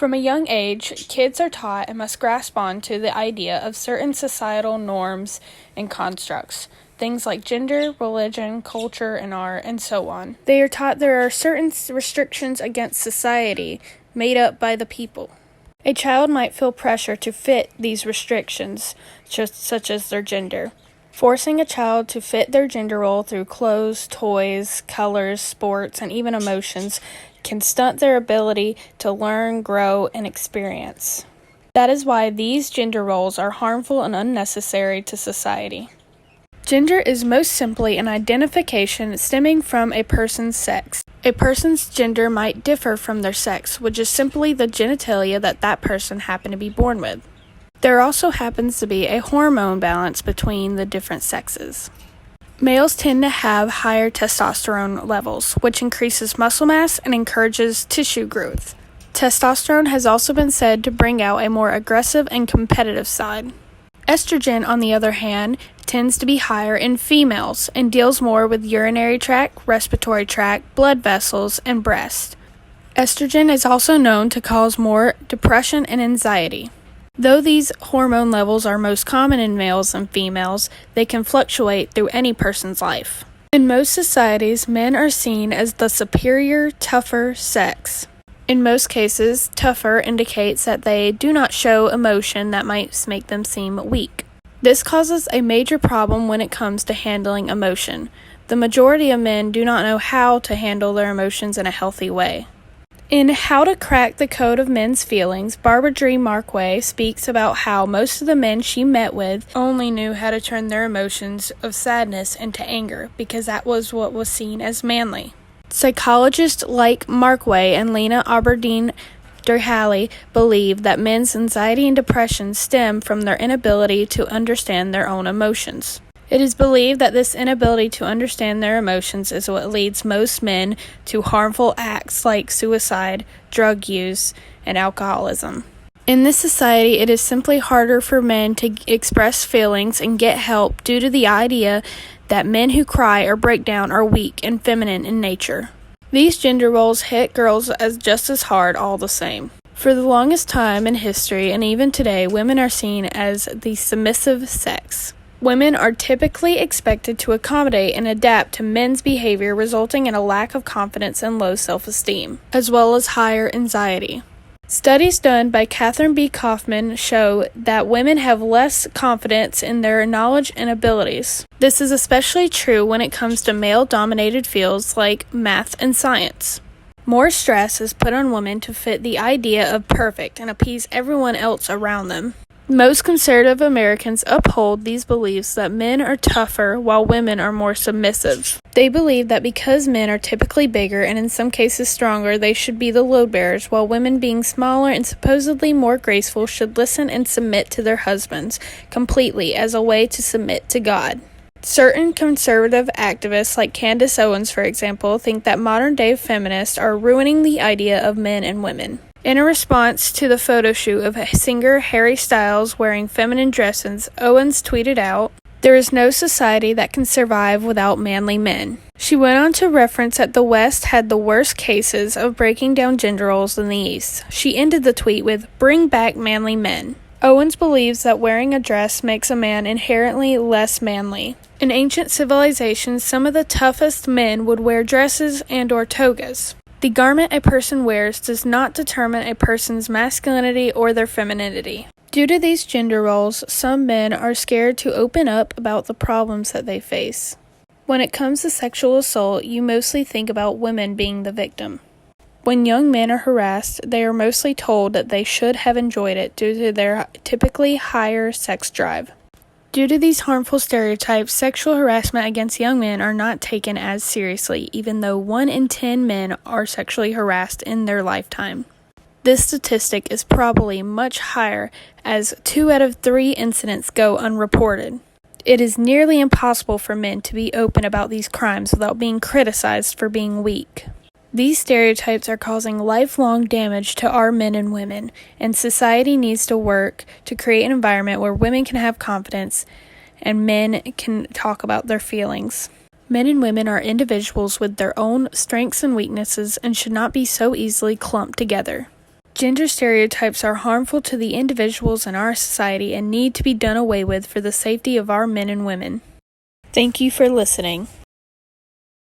From a young age, kids are taught and must grasp on to the idea of certain societal norms and constructs, things like gender, religion, culture, and art, and so on. They are taught there are certain restrictions against society made up by the people. A child might feel pressure to fit these restrictions, such as their gender. Forcing a child to fit their gender role through clothes, toys, colors, sports, and even emotions can stunt their ability to learn, grow, and experience. That is why these gender roles are harmful and unnecessary to society. Gender is most simply an identification stemming from a person's sex. A person's gender might differ from their sex, which is simply the genitalia that person happened to be born with. There also happens to be a hormone balance between the different sexes. Males tend to have higher testosterone levels, which increases muscle mass and encourages tissue growth. Testosterone has also been said to bring out a more aggressive and competitive side. Estrogen, on the other hand, tends to be higher in females and deals more with urinary tract, respiratory tract, blood vessels, and breast. Estrogen is also known to cause more depression and anxiety. Though these hormone levels are most common in males and females, they can fluctuate through any person's life. In most societies, men are seen as the superior, tougher sex. In most cases, tougher indicates that they do not show emotion that might make them seem weak. This causes a major problem when it comes to handling emotion. The majority of men do not know how to handle their emotions in a healthy way. In How to Crack the Code of Men's Feelings, Barbara Dree Markway speaks about how most of the men she met with only knew how to turn their emotions of sadness into anger because that was what was seen as manly. Psychologists like Markway and Lena Aberdeen-Derhally believe that men's anxiety and depression stem from their inability to understand their own emotions. It is believed that this inability to understand their emotions is what leads most men to harmful acts like suicide, drug use, and alcoholism. In this society, it is simply harder for men to express feelings and get help due to the idea that men who cry or break down are weak and feminine in nature. These gender roles hit girls as just as hard all the same. For the longest time in history, and even today, women are seen as the submissive sex. Women are typically expected to accommodate and adapt to men's behavior, resulting in a lack of confidence and low self-esteem, as well as higher anxiety. Studies done by Catherine B. Kaufman show that women have less confidence in their knowledge and abilities. This is especially true when it comes to male-dominated fields like math and science. More stress is put on women to fit the idea of perfect and appease everyone else around them. Most conservative Americans uphold these beliefs that men are tougher while women are more submissive. They believe that because men are typically bigger and in some cases stronger, they should be the load bearers, while women being smaller and supposedly more graceful should listen and submit to their husbands completely as a way to submit to God. Certain conservative activists like Candace Owens, for example, think that modern-day feminists are ruining the idea of men and women. In a response to the photo shoot of singer Harry Styles wearing feminine dresses, Owens tweeted out, "There is no society that can survive without manly men." She went on to reference that the West had the worst cases of breaking down gender roles than the East. She ended the tweet with, "Bring back manly men." Owens believes that wearing a dress makes a man inherently less manly. In ancient civilizations, some of the toughest men would wear dresses and/or togas. The garment a person wears does not determine a person's masculinity or their femininity. Due to these gender roles, some men are scared to open up about the problems that they face. When it comes to sexual assault, you mostly think about women being the victim. When young men are harassed, they are mostly told that they should have enjoyed it due to their typically higher sex drive. Due to these harmful stereotypes, sexual harassment against young men are not taken as seriously, even though 1 in 10 men are sexually harassed in their lifetime. This statistic is probably much higher, as 2 out of 3 incidents go unreported. It is nearly impossible for men to be open about these crimes without being criticized for being weak. These stereotypes are causing lifelong damage to our men and women, and society needs to work to create an environment where women can have confidence and men can talk about their feelings. Men and women are individuals with their own strengths and weaknesses and should not be so easily clumped together. Gender stereotypes are harmful to the individuals in our society and need to be done away with for the safety of our men and women. Thank you for listening.